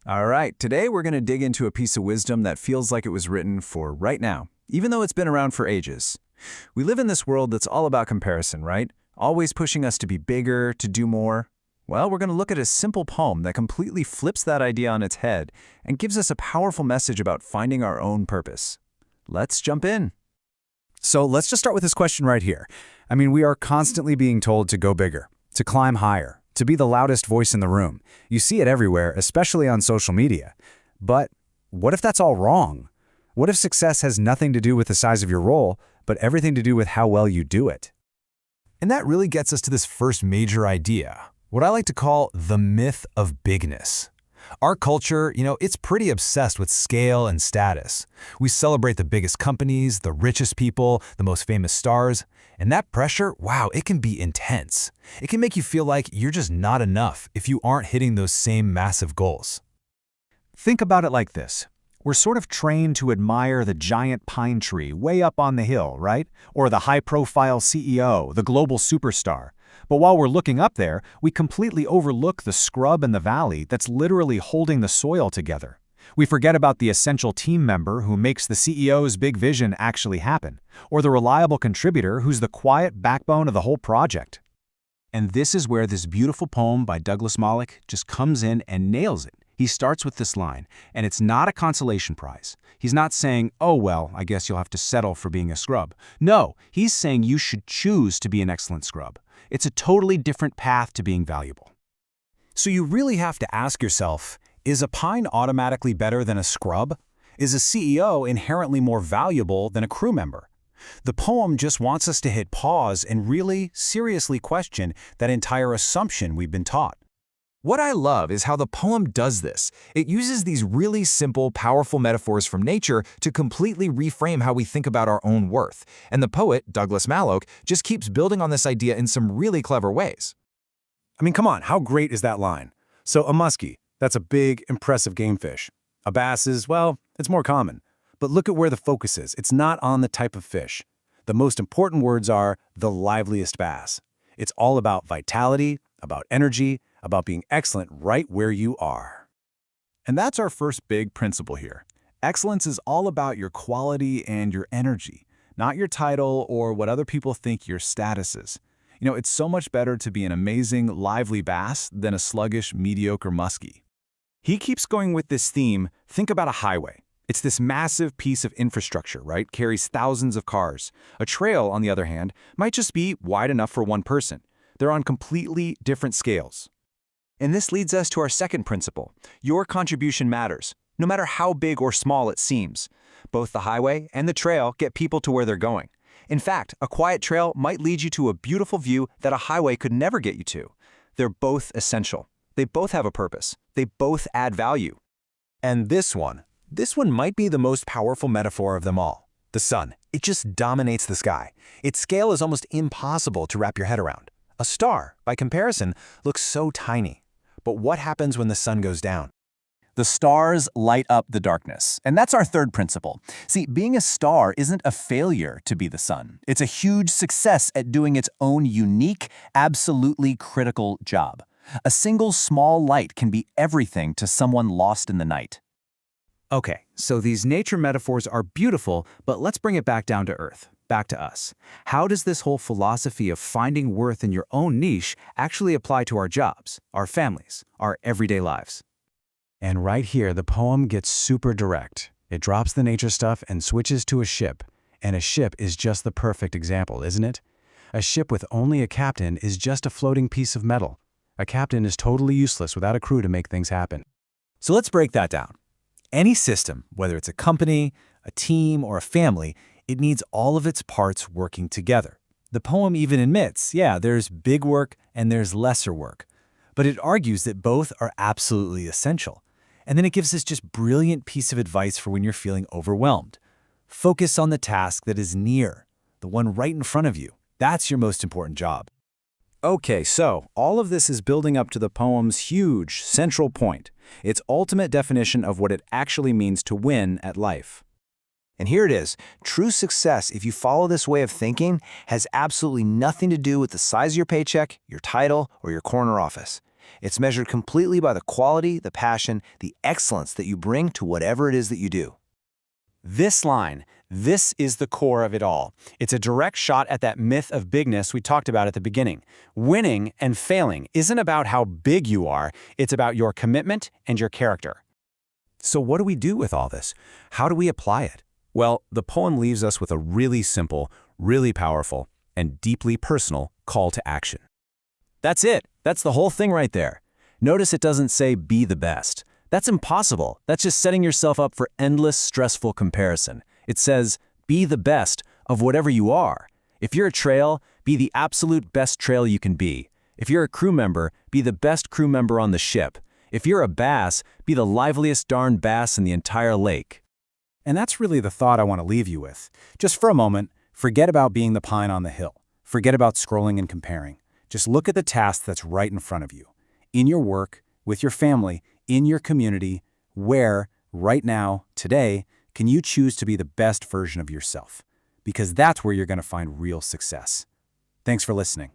All right, today we're going to dig into a piece of wisdom that feels like it was written for right now, even though it's been around for ages. We live in this world that's all about comparison, right? Always pushing us to be bigger, to do more. Well, we're going to look at a simple poem that completely flips that idea on its head and gives us a powerful message about finding our own purpose. Let's jump in. So let's just start with this question right here. We are constantly being told to go bigger, to climb higher, to be the loudest voice in the room. You see it everywhere, especially on social media. But what if that's all wrong? What if success has nothing to do with the size of your role, but everything to do with how well you do it? And that really gets us to this first major idea, what I like to call the myth of bigness. Our culture, it's pretty obsessed with scale and status. We celebrate the biggest companies, the richest people, the most famous stars, and that pressure, wow, it can be intense. It can make you feel like you're just not enough if you aren't hitting those same massive goals. Think about it like this. We're sort of trained to admire the giant pine tree way up on the hill, right? Or the high-profile CEO, the global superstar. But while we're looking up there, we completely overlook the scrub in the valley that's literally holding the soil together. We forget about the essential team member who makes the CEO's big vision actually happen, or the reliable contributor who's the quiet backbone of the whole project. And this is where this beautiful poem by Douglas Malloch just comes in and nails it. He starts with this line, and it's not a consolation prize. He's not saying, oh well, I guess you'll have to settle for being a scrub. No, he's saying you should choose to be an excellent scrub. It's a totally different path to being valuable. So you really have to ask yourself, is a pine automatically better than a scrub? Is a CEO inherently more valuable than a crew member? The poem just wants us to hit pause and really, seriously question that entire assumption we've been taught. What I love is how the poem does this. It uses these really simple, powerful metaphors from nature to completely reframe how we think about our own worth. And the poet, Douglas Malloch, just keeps building on this idea in some really clever ways. Come on, how great is that line? So a muskie, that's a big, impressive game fish. A bass is, well, it's more common. But look at where the focus is. It's not on the type of fish. The most important words are the liveliest bass. It's all about vitality, about energy, about being excellent right where you are. And that's our first big principle here. Excellence is all about your quality and your energy, not your title or what other people think your status is. It's so much better to be an amazing, lively bass than a sluggish, mediocre muskie. He keeps going with this theme. Think about a highway. It's this massive piece of infrastructure, right? Carries thousands of cars. A trail, on the other hand, might just be wide enough for one person. They're on completely different scales. And this leads us to our second principle. Your contribution matters, no matter how big or small it seems. Both the highway and the trail get people to where they're going. In fact, a quiet trail might lead you to a beautiful view that a highway could never get you to. They're both essential. They both have a purpose. They both add value. And this one might be the most powerful metaphor of them all. The sun. It just dominates the sky. Its scale is almost impossible to wrap your head around. A star, by comparison, looks so tiny. But what happens when the sun goes down? The stars light up the darkness. And that's our third principle. See, being a star isn't a failure to be the sun. It's a huge success at doing its own unique, absolutely critical job. A single small light can be everything to someone lost in the night. Okay, so these nature metaphors are beautiful, but let's bring it back down to earth, back to us. How does this whole philosophy of finding worth in your own niche actually apply to our jobs, our families, our everyday lives? And right here, the poem gets super direct. It drops the nature stuff and switches to a ship. And a ship is just the perfect example, isn't it? A ship with only a captain is just a floating piece of metal. A captain is totally useless without a crew to make things happen. So let's break that down. Any system, whether it's a company, a team, or a family, it needs all of its parts working together. The poem even admits, yeah, there's big work and there's lesser work. But it argues that both are absolutely essential. And then it gives this just brilliant piece of advice for when you're feeling overwhelmed. Focus on the task that is near, the one right in front of you. That's your most important job. Okay, so all of this is building up to the poem's huge central point, its ultimate definition of what it actually means to win at life. And here it is. True success, if you follow this way of thinking, has absolutely nothing to do with the size of your paycheck, your title, or your corner office. It's measured completely by the quality, the passion, the excellence that you bring to whatever it is that you do. This line, this is the core of it all. It's a direct shot at that myth of bigness we talked about at the beginning. Winning and failing isn't about how big you are, it's about your commitment and your character. So what do we do with all this? How do we apply it? Well, the poem leaves us with a really simple, really powerful, and deeply personal call to action. That's it. That's the whole thing right there. Notice it doesn't say be the best. That's impossible. That's just setting yourself up for endless, stressful comparison. It says be the best of whatever you are. If you're a trail, be the absolute best trail you can be. If you're a crew member, be the best crew member on the ship. If you're a bass, be the liveliest darn bass in the entire lake. And that's really the thought I want to leave you with. Just for a moment, forget about being the pine on the hill. Forget about scrolling and comparing. Just look at the task that's right in front of you. In your work, with your family, in your community, where, right now, today, can you choose to be the best version of yourself? Because that's where you're going to find real success. Thanks for listening.